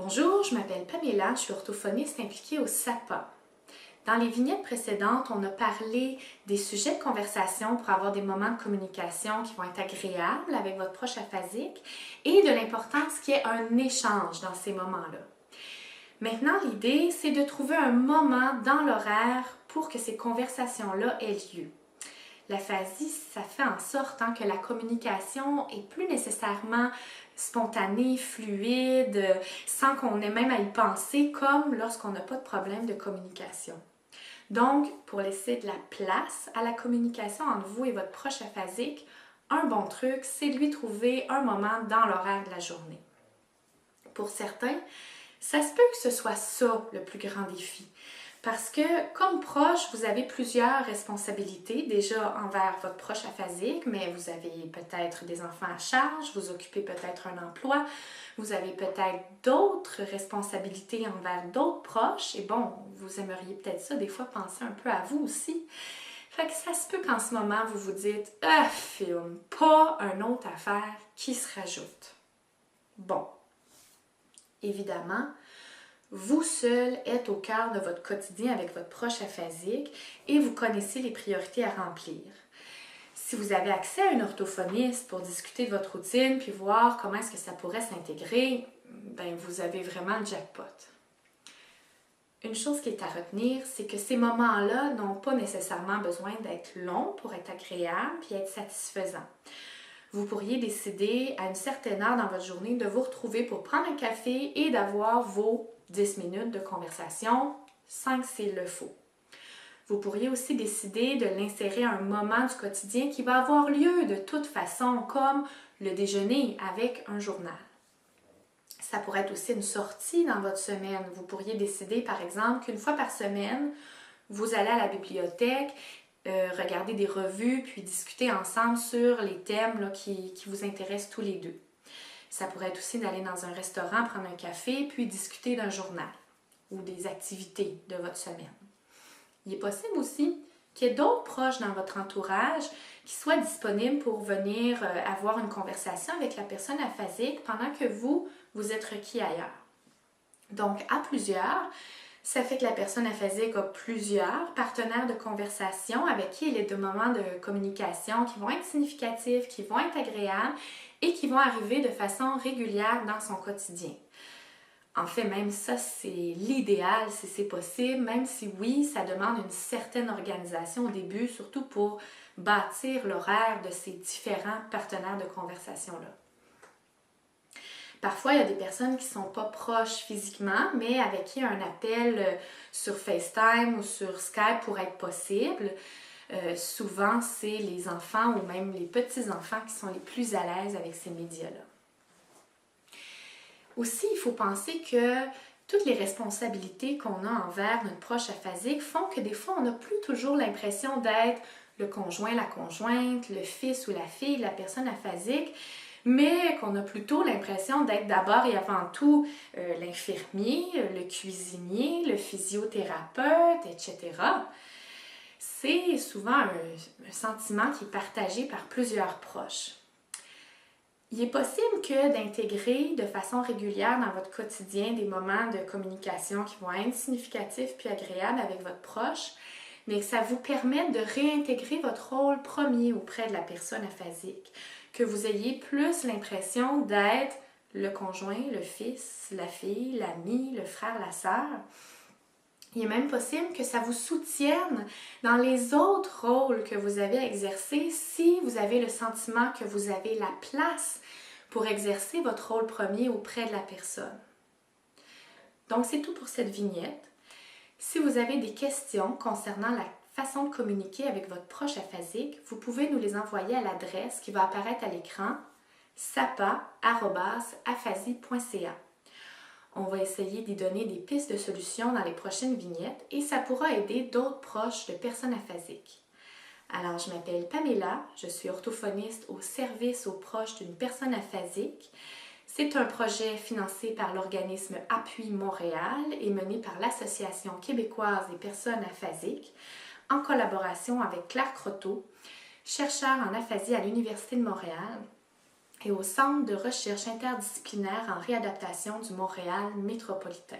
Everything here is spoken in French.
Bonjour, je m'appelle Pamela, je suis orthophoniste impliquée au SAPA. Dans les vignettes précédentes, on a parlé des sujets de conversation pour avoir des moments de communication qui vont être agréables avec votre proche aphasique et de l'importance qu'il y ait un échange dans ces moments-là. Maintenant, l'idée, c'est de trouver un moment dans l'horaire pour que ces conversations-là aient lieu. L'aphasie, ça fait en sorte que la communication est plus nécessairement spontanée, fluide, sans qu'on ait même à y penser, comme lorsqu'on n'a pas de problème de communication. Donc, pour laisser de la place à la communication entre vous et votre proche aphasique, un bon truc, c'est de lui trouver un moment dans l'horaire de la journée. Pour certains, ça se peut que ce soit ça le plus grand défi. Parce que, comme proche, vous avez plusieurs responsabilités, déjà envers votre proche aphasique, mais vous avez peut-être des enfants à charge, vous occupez peut-être un emploi, vous avez peut-être d'autres responsabilités envers d'autres proches, et bon, vous aimeriez peut-être ça, des fois, penser un peu à vous aussi. Fait que ça se peut qu'en ce moment, vous vous dites « Ah, film, pas une autre affaire qui se rajoute. » Bon, évidemment, vous seul êtes au cœur de votre quotidien avec votre proche aphasique et vous connaissez les priorités à remplir. Si vous avez accès à une orthophoniste pour discuter de votre routine puis voir comment est-ce que ça pourrait s'intégrer, ben vous avez vraiment le jackpot. Une chose qui est à retenir, c'est que ces moments-là n'ont pas nécessairement besoin d'être longs pour être agréables puis être satisfaisants. Vous pourriez décider à une certaine heure dans votre journée de vous retrouver pour prendre un café et d'avoir vos 10 minutes de conversation, 5 s'il le faut. Vous pourriez aussi décider de l'insérer à un moment du quotidien qui va avoir lieu de toute façon, comme le déjeuner avec un journal. Ça pourrait être aussi une sortie dans votre semaine. Vous pourriez décider, par exemple, qu'une fois par semaine, vous allez à la bibliothèque, regarder des revues, puis discuter ensemble sur les thèmes là, qui vous intéressent tous les deux. Ça pourrait être aussi d'aller dans un restaurant, prendre un café, puis discuter d'un journal ou des activités de votre semaine. Il est possible aussi qu'il y ait d'autres proches dans votre entourage qui soient disponibles pour venir avoir une conversation avec la personne aphasique pendant que vous êtes requis ailleurs. Donc, à plusieurs, ça fait que la personne aphasique a plusieurs partenaires de conversation avec qui il y a des moments de communication qui vont être significatifs, qui vont être agréables et qui vont arriver de façon régulière dans son quotidien. En fait, même ça, c'est l'idéal si c'est possible, même si oui, ça demande une certaine organisation au début, surtout pour bâtir l'horaire de ces différents partenaires de conversation-là. Parfois, il y a des personnes qui ne sont pas proches physiquement, mais avec qui un appel sur FaceTime ou sur Skype pourrait être possible. Souvent, c'est les enfants ou même les petits-enfants qui sont les plus à l'aise avec ces médias-là. Aussi, il faut penser que toutes les responsabilités qu'on a envers notre proche aphasique font que des fois, on n'a plus toujours l'impression d'être le conjoint, la conjointe, le fils ou la fille de la personne aphasique, mais qu'on a plutôt l'impression d'être d'abord et avant tout l'infirmier, le cuisinier, le physiothérapeute, etc. C'est souvent un sentiment qui est partagé par plusieurs proches. Il est possible que d'intégrer de façon régulière dans votre quotidien des moments de communication qui vont être significatifs puis agréables avec votre proche, mais que ça vous permette de réintégrer votre rôle premier auprès de la personne aphasique, que vous ayez plus l'impression d'être le conjoint, le fils, la fille, l'ami, le frère, la sœur. Il est même possible que ça vous soutienne dans les autres rôles que vous avez à exercer si vous avez le sentiment que vous avez la place pour exercer votre rôle premier auprès de la personne. Donc, c'est tout pour cette vignette. Si vous avez des questions concernant la façon de communiquer avec votre proche aphasique, vous pouvez nous les envoyer à l'adresse qui va apparaître à l'écran sapa@aphasie.ca. On va essayer d'y donner des pistes de solutions dans les prochaines vignettes et ça pourra aider d'autres proches de personnes aphasiques. Alors, je m'appelle Pamela, je suis orthophoniste au service aux proches d'une personne aphasique. C'est un projet financé par l'organisme Appui Montréal et mené par l'Association québécoise des personnes aphasiques en collaboration avec Claire Croteau, chercheur en aphasie à l'Université de Montréal, et au Centre de recherche interdisciplinaire en réadaptation du Montréal métropolitain.